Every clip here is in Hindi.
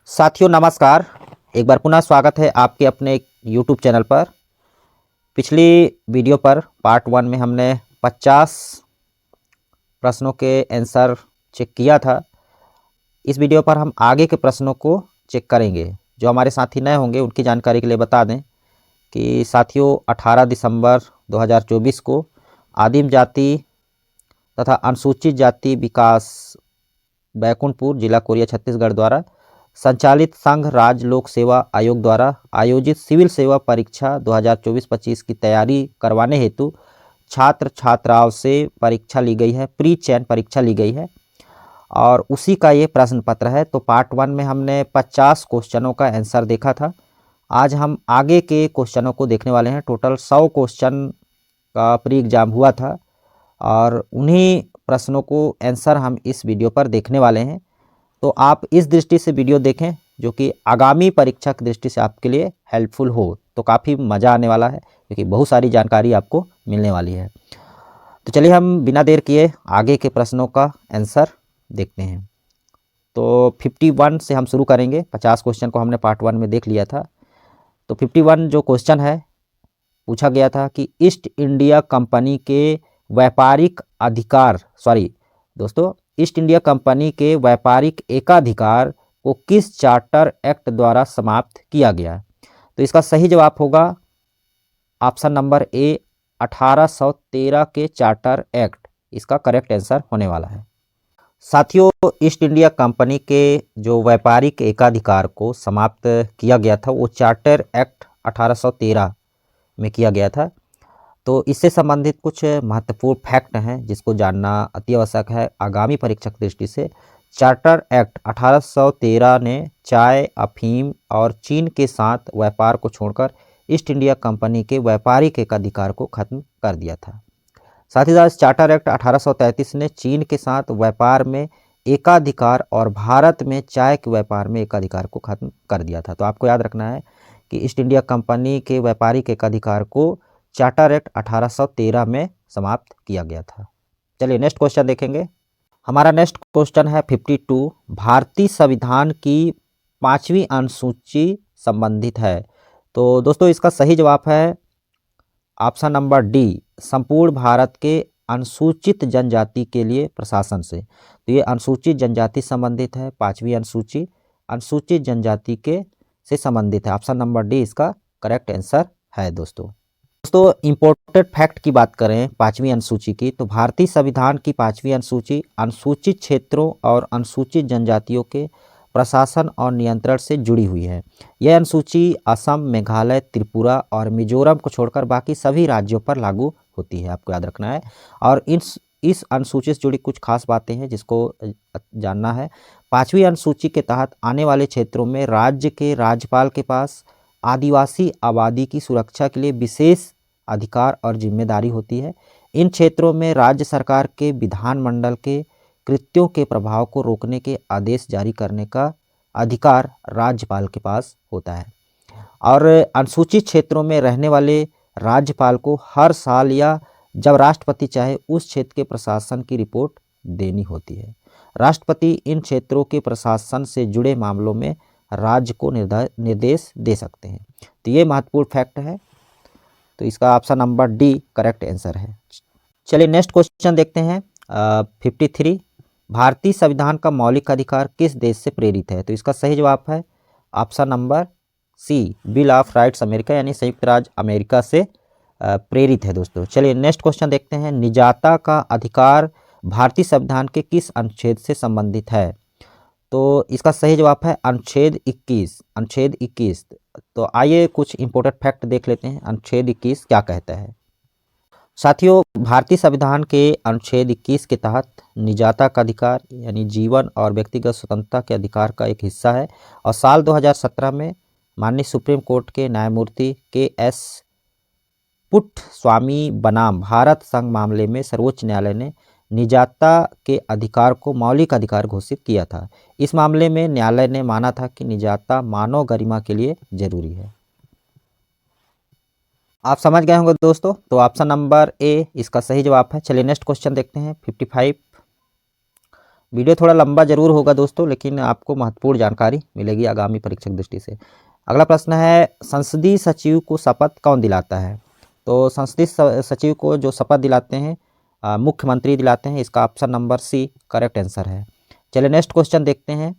साथियों नमस्कार। एक बार पुनः स्वागत है आपके अपने YouTube चैनल पर। पिछली वीडियो पर पार्ट 1 में हमने 50 प्रश्नों के आंसर चेक किया था। इस वीडियो पर हम आगे के प्रश्नों को चेक करेंगे। जो हमारे साथी नए होंगे उनकी जानकारी के लिए बता दें कि साथियों 18 दिसंबर 2024 को आदिम जाति तथा अनुसूचित जाति विकास बैकुंठपुर जिला कोरिया छत्तीसगढ़ द्वारा संचालित संघ राज्य लोक सेवा आयोग द्वारा आयोजित सिविल सेवा परीक्षा 2024-25 की तैयारी करवाने हेतु छात्र छात्राओं से परीक्षा ली गई है, प्री चयन परीक्षा ली गई है और उसी का ये प्रश्न पत्र है। तो पार्ट 1 में हमने 50 क्वेश्चनों का आंसर देखा था। आज हम आगे के क्वेश्चनों को देखने वाले हैं। टोटल 100 क्वेश्चन का प्री एग्जाम हुआ था और उन्हीं प्रश्नों को आंसर हम इस वीडियो पर देखने वाले हैं। तो आप इस दृष्टि से वीडियो देखें जो कि आगामी परीक्षा की दृष्टि से आपके लिए हेल्पफुल हो, तो काफ़ी मज़ा आने वाला है क्योंकि बहुत सारी जानकारी आपको मिलने वाली है। तो चलिए हम बिना देर किए आगे के प्रश्नों का आंसर देखते हैं। तो 51 से हम शुरू करेंगे। 50 क्वेश्चन को हमने पार्ट 1 में देख लिया था। तो 51 जो क्वेश्चन है, पूछा गया था कि ईस्ट इंडिया कंपनी के व्यापारिक अधिकार ईस्ट इंडिया कंपनी के व्यापारिक एकाधिकार को किस चार्टर एक्ट द्वारा समाप्त किया गया। तो इसका सही जवाब होगा ऑप्शन नंबर ए 1813 के चार्टर एक्ट। इसका करेक्ट आंसर होने वाला है। साथियों ईस्ट इंडिया कंपनी के जो व्यापारिक एकाधिकार को समाप्त किया गया था वो चार्टर एक्ट 1813 में किया गया था। तो इससे संबंधित कुछ महत्वपूर्ण फैक्ट हैं जिसको जानना अति आवश्यक है आगामी परीक्षा की दृष्टि से। चार्टर एक्ट 1813 ने चाय, अफीम और चीन के साथ व्यापार को छोड़कर ईस्ट इंडिया कंपनी के व्यापारिक एकाधिकार को खत्म कर दिया था। साथ ही साथ चार्टर एक्ट 1833 ने चीन के साथ व्यापार में एकाधिकार और भारत में चाय के व्यापार में एकाधिकार को खत्म कर दिया था। तो आपको याद रखना है कि ईस्ट इंडिया कंपनी के व्यापारिक एकाधिकार को चार्टर एक्ट 1813 में समाप्त किया गया था। चलिए नेक्स्ट क्वेश्चन देखेंगे। हमारा नेक्स्ट क्वेश्चन है 52। भारतीय संविधान की 5वीं अनुसूची संबंधित है। तो दोस्तों इसका सही जवाब है ऑप्शन नंबर डी, संपूर्ण भारत के अनुसूचित जनजाति के लिए प्रशासन से। तो ये अनुसूचित जनजाति संबंधित है। 5वीं अनुसूची अनुसूचित जनजाति के से संबंधित है। ऑप्शन नंबर डी इसका करेक्ट आंसर है। दोस्तों इम्पोर्टेंट फैक्ट की बात करें 5वीं अनुसूची की, तो भारतीय संविधान की 5वीं अनुसूची अनुसूचित क्षेत्रों और अनुसूचित जनजातियों के प्रशासन और नियंत्रण से जुड़ी हुई है। यह अनुसूची असम, मेघालय, त्रिपुरा और मिजोरम को छोड़कर बाकी सभी राज्यों पर लागू होती है। आपको याद रखना है। और इस अनुसूची से जुड़ी कुछ खास बातें हैं जिसको जानना है। 5वीं अनुसूची के तहत आने वाले क्षेत्रों में राज्य के राज्यपाल के पास आदिवासी आबादी की सुरक्षा के लिए विशेष अधिकार और जिम्मेदारी होती है। इन क्षेत्रों में राज्य सरकार के विधानमंडल के कृत्यों के प्रभाव को रोकने के आदेश जारी करने का अधिकार राज्यपाल के पास होता है। और अनुसूचित क्षेत्रों में रहने वाले राज्यपाल को हर साल या जब राष्ट्रपति चाहे उस क्षेत्र के प्रशासन की रिपोर्ट देनी होती है। राष्ट्रपति इन क्षेत्रों के प्रशासन से जुड़े मामलों में राज्य को निर्देश दे सकते हैं। तो ये महत्वपूर्ण फैक्ट है। तो इसका option number D correct answer है। चलिए नेक्स्ट क्वेश्चन देखते हैं। 53। भारतीय संविधान का मौलिक अधिकार किस देश से प्रेरित है। तो इसका सही जवाब है option number C, bill of rights America, यानी संयुक्त राज्य अमेरिका से प्रेरित है। दोस्तों चलिए नेक्स्ट क्वेश्चन देखते हैं। निजाता का अधिकार भारतीय संविधान के किस अनुच्छेद से संबंधित है। तो इसका सही जवाब है अनुच्छेद 21। अनुच्छेद 21। तो आइए कुछ इंपॉर्टेंट फैक्ट देख लेते हैं। अनुच्छेद 21 क्या कहता है। साथियों भारतीय संविधान के अनुच्छेद 21 के तहत निजाता का अधिकार यानी जीवन और व्यक्तिगत स्वतंत्रता के अधिकार का एक हिस्सा है। और साल 2017 में माननीय सुप्रीम कोर्ट के न्यायमूर्ति के.एस. पुट्टस्वामी बनाम भारत संघ मामले में सर्वोच्च न्यायालय ने निजाता के अधिकार को मौलिक अधिकार घोषित किया था। इस मामले में न्यायालय ने माना था कि निजाता मानव गरिमा के लिए जरूरी है। आप समझ गए होंगे दोस्तों। तो ऑप्शन नंबर ए इसका सही जवाब है। चलिए नेक्स्ट क्वेश्चन देखते हैं 55। वीडियो थोड़ा लंबा जरूर होगा दोस्तों, लेकिन आपको महत्वपूर्ण जानकारी मिलेगी आगामी परीक्षा की दृष्टि से। अगला प्रश्न है, संसदीय सचिव को शपथ कौन दिलाता है? तो संसदीय सचिव को जो शपथ दिलाते हैं मुख्यमंत्री दिलाते हैं। इसका option number C correct answer है। चलिए नेक्स्ट क्वेश्चन देखते हैं।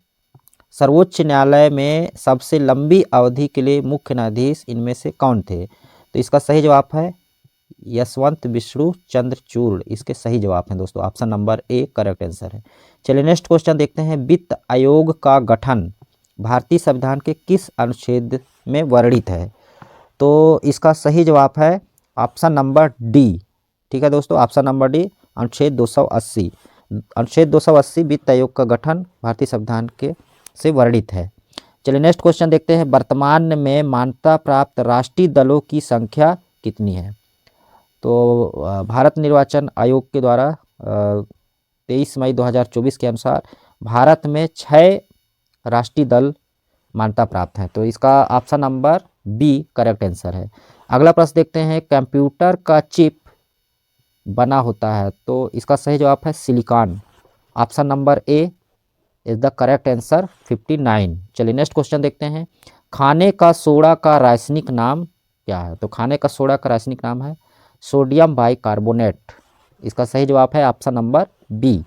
सर्वोच्च न्यायालय में सबसे लंबी अवधि के लिए मुख्य न्यायाधीश इनमें से कौन थे? तो इसका सही जवाब है यशवंत विष्णु चंद्रचूड़। इसके सही जवाब हैं दोस्तों, option number A correct answer है। चलिए नेक्स्ट क्वेश्चन देखते हैं। वित्त आयोग का गठन भारतीय संविधान के किस अनुच्छेद में वर्णित है? तो इसका सही जवाब है ऑप्शन नंबर डी। ठीक है दोस्तों, ऑप्शन नंबर डी अनुच्छेद 280। अनुच्छेद 280 वित्त आयोग का गठन भारतीय संविधान के से वर्णित है। चलिए नेक्स्ट क्वेश्चन देखते हैं। वर्तमान में मान्यता प्राप्त राष्ट्रीय दलों की संख्या कितनी है? तो भारत निर्वाचन आयोग के द्वारा 23 मई 2024 के अनुसार भारत में 6 राष्ट्रीय दल मान्यता प्राप्त हैं। तो इसका option number B correct answer है। अगला प्रश्न देखते हैं। कंप्यूटर का चिप बना होता है, तो इसका सही जवाब है silicon. Option number A is the correct answer 59। चलिए नेक्स्ट क्वेश्चन देखते हैं। खाने का सोडा का रासायनिक नाम क्या है? तो खाने का सोडा का रासायनिक नाम है सोडियम बाइकार्बोनेट। इसका सही जवाब है ऑप्शन नंबर बी।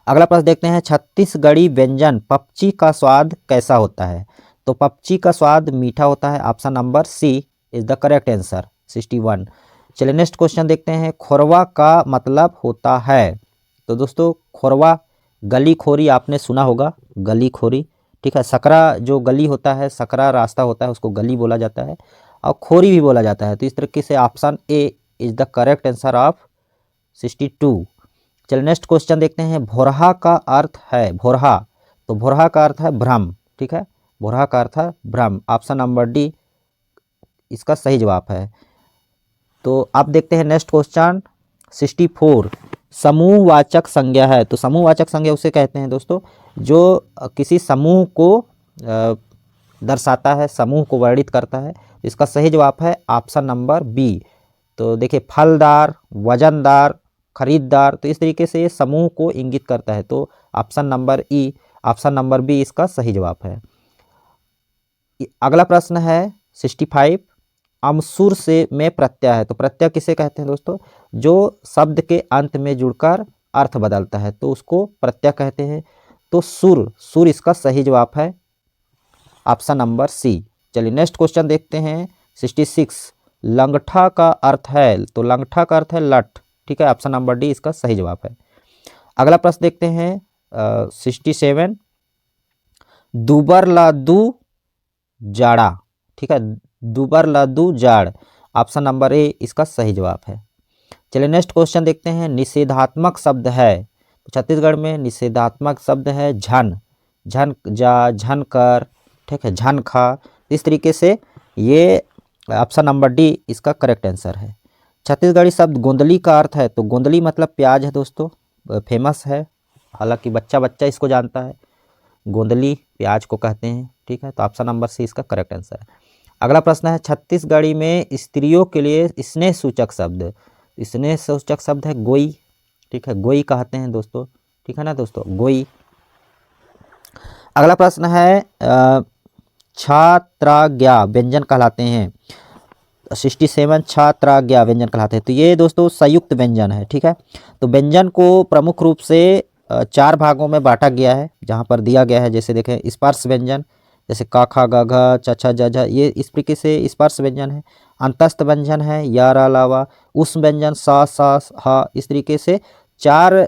अगला प्रश्न देखते हैं। छत्तीसगढ़ी व्यंजन पपची का स्वाद कैसा होता है? तो पपची का स्वाद मीठा होता है। Option number C is the correct answer 61। चलिए नेक्स्ट क्वेश्चन देखते हैं। खोरवा का मतलब होता है? तो दोस्तों खोरवा गली खोरी आपने सुना होगा, गली खोरी। ठीक है, सकरा जो गली होता है, सकरा रास्ता होता है, उसको गली बोला जाता है और खोरी भी बोला जाता है। तो इस तरीके से option A is the correct answer of 62। चलिए नेक्स्ट क्वेश्चन देखते हैं। भोरहा का अर्थ है? भोरहा, तो भोरहा का अर्थ है भ्रम। ठीक है, भोरहा का अर्थ है भ्रम। ऑप्शन नंबर डी इसका सही जवाब है। तो आप देखते हैं नेक्स्ट क्वेश्चन 64। समूहवाचक संज्ञा है? तो समूहवाचक संज्ञा उसे कहते हैं दोस्तों जो किसी समूह को दर्शाता है, समूह को वर्णित करता है। इसका सही जवाब है ऑप्शन नंबर बी। तो देखिए फलदार, वजनदार, खरीददार, तो इस तरीके से ये समूह को इंगित करता है। तो option number E, option number B इसका सही जवाब है। अगला प्रश्न है 65। अमसुर से में प्रत्यय है? तो प्रत्यय किसे कहते हैं दोस्तों? जो शब्द के अंत में जुड़कर अर्थ बदलता है, तो उसको प्रत्यय कहते हैं। तो सुर, सुर इसका सही जवाब है ऑप्शन नंबर सी। चलिए नेक्स्ट क्वेश्चन देखते हैं 66। लंगठा का अर्थ है? तो लंगठा का अर्थ है लठ। ठीक है, ऑप्शन नंबर डी इसका सही जवाब है। अगला प्रश्न देखते हैं 67। दुबर लादू जाड़ा। ठीक है, दुबर लादू जाड़, ऑप्शन नंबर ए इसका सही जवाब है। चलिए नेक्स्ट क्वेश्चन देखते हैं। निषेधात्मक शब्द है? तो छत्तीसगढ़ में निषेधात्मक शब्द है झन, झन जा, झन कर, ठीक है, झन खा। इस तरीके से ये ऑप्शन नंबर डी इसका करेक्ट आंसर है। छत्तीसगढ़ी शब्द गोंदली का अर्थ है? तो गोंदली मतलब प्याज है दोस्तों, फेमस है, हालांकि बच्चा बच्चा इसको जानता है। गोंदली प्याज को कहते हैं। ठीक है, तो ऑप्शन नंबर सी इसका करेक्ट आंसर है। अगला प्रश्न है। छत्तीसगढ़ी में स्त्रियों के लिए स्नेह सूचक शब्द, स्नेह सूचक शब्द है गोई। ठीक है, गोई कहते हैं दोस्तों। ठीक है ना दोस्तों, गोई। अगला प्रश्न है छात्राज्ञा व्यंजन कहलाते हैं? 67 छात्राज्ञा व्यंजन कहलाते हैं। तो ये दोस्तों संयुक्त व्यंजन है। ठीक है, तो व्यंजन को प्रमुख रूप से 4 भागों में बांटा गया है, जहाँ पर दिया गया है। जैसे देखें स्पर्श व्यंजन, जैसे का खा गा घा च छ ज झ, ये इस तरीके से स्पर्श व्यंजन है। अंतस्थ व्यंजन है या रा लावा, उस व्यंजन सा सा हा, इस तरीके से 4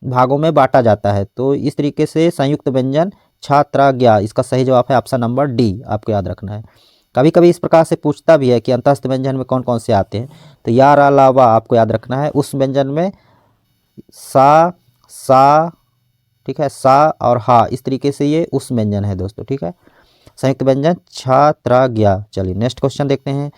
भागों में बांटा जाता है। तो इस तरीके से संयुक्त व्यंजन छात्राज्ञा, इसका सही जवाब है ऑप्शन नंबर डी, आपको याद रखना है। कभी कभी इस प्रकार से पूछता भी है कि अंतस्थ व्यंजन में कौन कौन से आते हैं। तो या रा लावा आपको याद रखना है। उस व्यंजन में सा सा, ठीक है, सा और हा, इस तरीके से ये उस व्यंजन है दोस्तों। ठीक है, संयुक्त व्यंजन छात्राज्ञा। चलिए नेक्स्ट क्वेश्चन देखते हैं।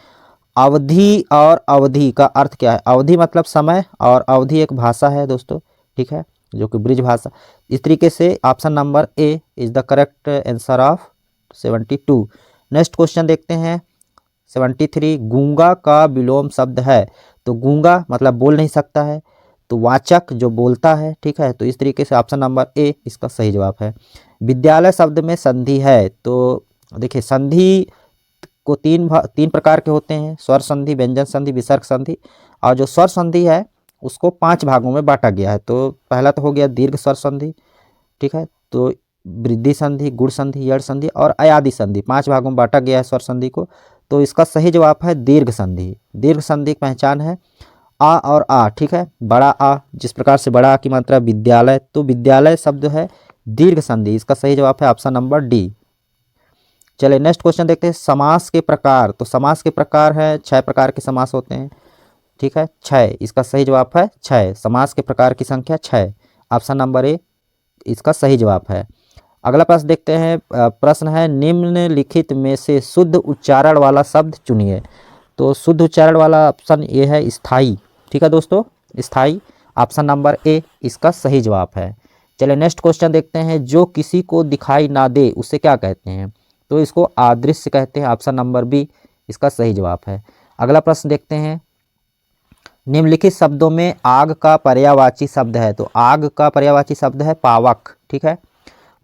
अवधि और अवधि का अर्थ क्या है? अवधि मतलब समय और अवधि एक भाषा है दोस्तों। ठीक है, जो कि ब्रिज भाषा। इस तरीके से option number A is the correct answer of 72। Next question देखते हैं 73। गूंगा का विलोम शब्द है? तो गूंगा मतलब बोल नहीं सकता है। तो वाचक जो बोलता है, ठीक है। तो इस तरीके से ऑप्शन नंबर ए इसका सही जवाब है। विद्यालय शब्द में संधि है, तो देखिए संधि को तीन प्रकार के होते हैं, स्वर संधि, व्यंजन संधि, विसर्ग संधि। और जो स्वर संधि है उसको 5 भागों में बांटा गया है। तो पहला तो हो गया दीर्घ स्वर संधि, ठीक है। तो वृद्धि संधि, गुण संधि, यड़ संधि और अयादि संधि, 5 भागों में बांटा गया है स्वर संधि को। तो इसका सही जवाब है दीर्घ संधि। दीर्घ संधि की पहचान है आ और आ, ठीक है। बड़ा आ, जिस प्रकार से बड़ा आ की मात्रा विद्यालय, तो विद्यालय शब्द है दीर्घ संधि। इसका सही जवाब है ऑप्शन नंबर डी। चलिए नेक्स्ट क्वेश्चन देखते हैं, समास के प्रकार। तो समास के प्रकार है 6 प्रकार के समास होते हैं, ठीक है, 6। इसका सही जवाब है 6। समास के प्रकार की संख्या 6, ऑप्शन नंबर ए इसका सही जवाब है। अगला प्रश्न देखते हैं, प्रश्न है निम्नलिखित में से शुद्ध उच्चारण वाला शब्द चुनिए। तो शुद्ध उच्चारण वाला ऑप्शन ए है स्थाई, ठीक है दोस्तों, स्थाई, ऑप्शन नंबर ए इसका सही जवाब है। चलिए नेक्स्ट क्वेश्चन देखते हैं, जो किसी को दिखाई ना दे उसे क्या कहते हैं। तो इसको अदृश्य कहते हैं, ऑप्शन नंबर बी इसका सही जवाब है। अगला प्रश्न देखते हैं, निम्नलिखित शब्दों में आग का पर्यायवाची शब्द है। तो आग का पर्यायवाची शब्द है पावक, ठीक है,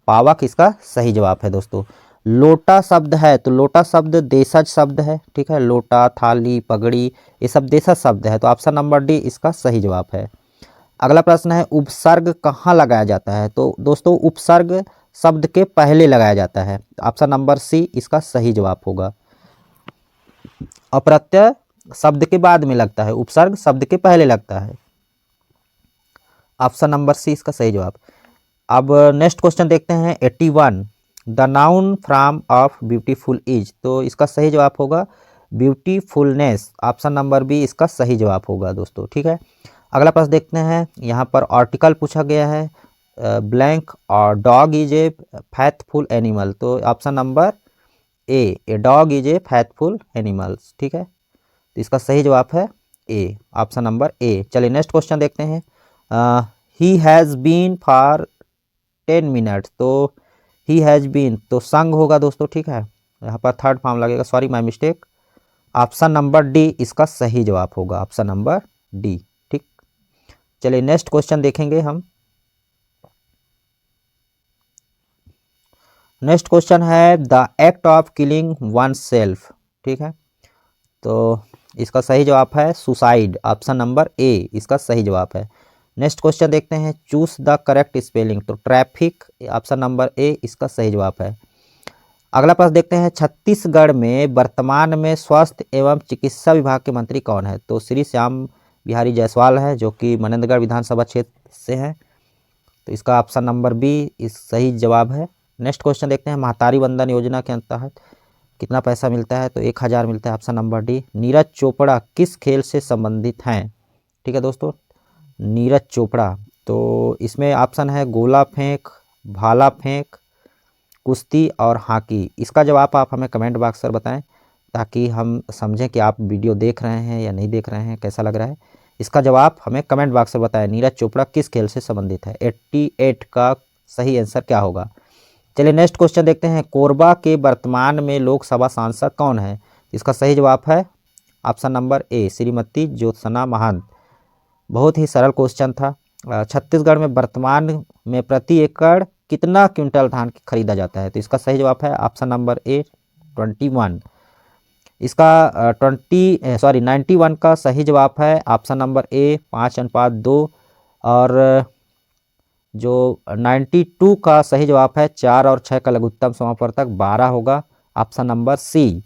पावक इसका सही जवाब है दोस्तों। लोटा शब्द है, तो लोटा शब्द देशज शब्द है, ठीक है। लोटा, थाली, पगड़ी ये सब देशज शब्द है, तो ऑप्शन नंबर डी इसका सही जवाब है। अगला प्रश्न है, उपसर्ग कहाँ लगाया जाता है। तो दोस्तों उपसर्ग शब्द के पहले लगाया जाता है, ऑप्शन नंबर सी इसका सही जवाब होगा। अप्रत्यय शब्द के बाद में लगता है, उपसर्ग शब्द के पहले लगता है, ऑप्शन नंबर सी इसका सही जवाब। अब नेक्स्ट क्वेश्चन देखते हैं 81, the noun from of beautiful is. तो इसका सही जवाब होगा ब्यूटीफुलनेस, ऑप्शन नंबर बी इसका सही जवाब होगा दोस्तों, ठीक है। अगला प्रश्न देखते हैं, यहाँ पर आर्टिकल पूछा गया है ब्लैंक और dog is a faithful animal. तो option number A dog is a faithful animals, ठीक है। तो इसका सही जवाब है ए, ऑप्शन नंबर ए। चलिए नेक्स्ट क्वेश्चन देखते हैं, he has been for 10 minutes. तो ही हैज़ बीन तो संग होगा दोस्तों, ठीक है, यहाँ पर थर्ड फॉर्म लगेगा, sorry my mistake, option number D इसका सही जवाब होगा, ऑप्शन नंबर डी, ठीक। चलिए नेक्स्ट क्वेश्चन देखेंगे हम। नेक्स्ट क्वेश्चन है the act of killing one self, ठीक है। तो इसका सही जवाब है सुसाइड, ऑप्शन नंबर ए इसका सही जवाब है। नेक्स्ट क्वेश्चन देखते हैं, चूज द करेक्ट स्पेलिंग। तो ट्रैफिक, ऑप्शन नंबर ए इसका सही जवाब है। अगला प्रश्न देखते हैं, छत्तीसगढ़ में वर्तमान में स्वास्थ्य एवं चिकित्सा विभाग के मंत्री कौन है। तो श्री श्याम बिहारी जायसवाल है, जो कि मनेन्द्रगढ़ विधानसभा क्षेत्र से हैं, तो इसका ऑप्शन नंबर बी इस सही जवाब है। नेक्स्ट क्वेश्चन देखते हैं, महतारी वंदन योजना के तहत कितना पैसा मिलता है। तो 1000 मिलता है, option number D. Neeraj Chopra किस खेल से संबंधित हैं, ठीक है दोस्तों, नीरज चोपड़ा। तो इसमें ऑप्शन है गोला फेंक, भाला फेंक, कुश्ती और हॉकी। इसका जवाब आप हमें कमेंट बॉक्स पर बताएं, ताकि हम समझें कि आप वीडियो देख रहे हैं या नहीं देख रहे हैं, कैसा लग रहा है। इसका जवाब हमें कमेंट बॉक्स पर बताएं, नीरज चोपड़ा किस खेल से संबंधित है। 88 का सही आंसर क्या होगा। चलिए नेक्स्ट क्वेश्चन देखते हैं, कोरबा के वर्तमान में लोकसभा सांसद कौन है। इसका सही जवाब है option number A Shrimati Jyotsna Mahant. बहुत ही सरल क्वेश्चन था। छत्तीसगढ़ में वर्तमान में प्रति एकड़ कितना क्विंटल धान खरीदा जाता है। तो इसका सही जवाब है ऑप्शन नंबर ए 21। इसका 91 का सही जवाब है ऑप्शन नंबर ए 5:2। और जो 92 का सही जवाब है 4 और 6 का लघुत्तम समापवर्तक 12 होगा, ऑप्शन नंबर सी।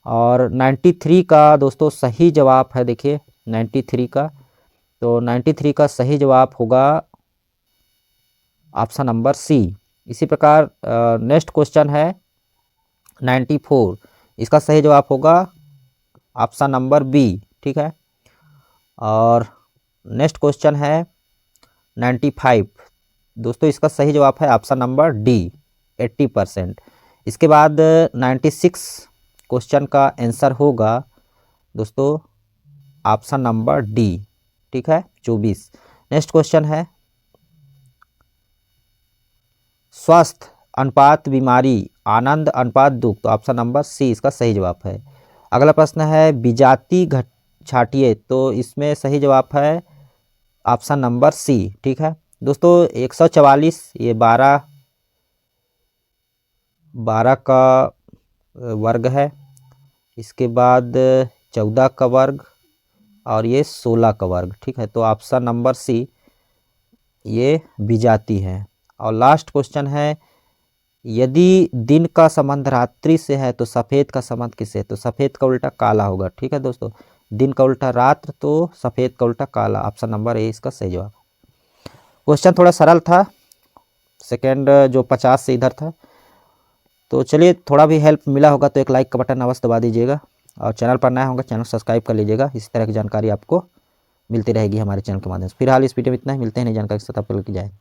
और 93 का दोस्तों सही जवाब है, देखिए 93 का, तो 93 का सही जवाब होगा ऑप्शन नंबर सी। इसी प्रकार नेक्स्ट क्वेश्चन है 94, इसका सही जवाब होगा ऑप्शन नंबर बी, ठीक है। और नेक्स्ट क्वेश्चन है 95 दोस्तों, इसका सही जवाब है ऑप्शन नंबर डी 80%। इसके बाद 96 क्वेश्चन का आंसर होगा दोस्तों ऑप्शन नंबर डी, ठीक है 24। नेक्स्ट क्वेश्चन है स्वस्थ अनुपात बीमारी, आनंद अनुपात दुख। तो ऑप्शन नंबर सी इसका सही जवाब है। अगला प्रश्न है विजाति छाटिए। तो इसमें सही जवाब है ऑप्शन नंबर सी। ठीक है दोस्तों, 144 ये 12 का वर्ग है, इसके बाद 14 का वर्ग और ये 16 का वर्ग। ठीक है, तो ऑप्शन नंबर सी ये विजाती है। और लास्ट क्वेश्चन है, यदि दिन का संबंध रात्रि से है तो सफ़ेद का संबंध किससे है? तो सफ़ेद का उल्टा काला होगा। ठीक है दोस्तों, दिन का उल्टा रात्र तो सफ़ेद का उल्टा काला। ऑप्शन नंबर ए इसका सही जवाब। क्वेश्चन थोड़ा सरल था, सेकंड जो 50 से इधर था। तो चलिए, थोड़ा भी हेल्प मिला होगा तो एक लाइक का बटन अवश्य दबा दीजिएगा, और चैनल पर नया होगा चैनल सब्सक्राइब कर लीजिएगा। इस तरह की जानकारी आपको मिलती रहेगी हमारे चैनल के माध्यम से। फिलहाल इस वीडियो में इतना ही, मिलते हैं नई जानकारी के साथ, आप लोग की जाए।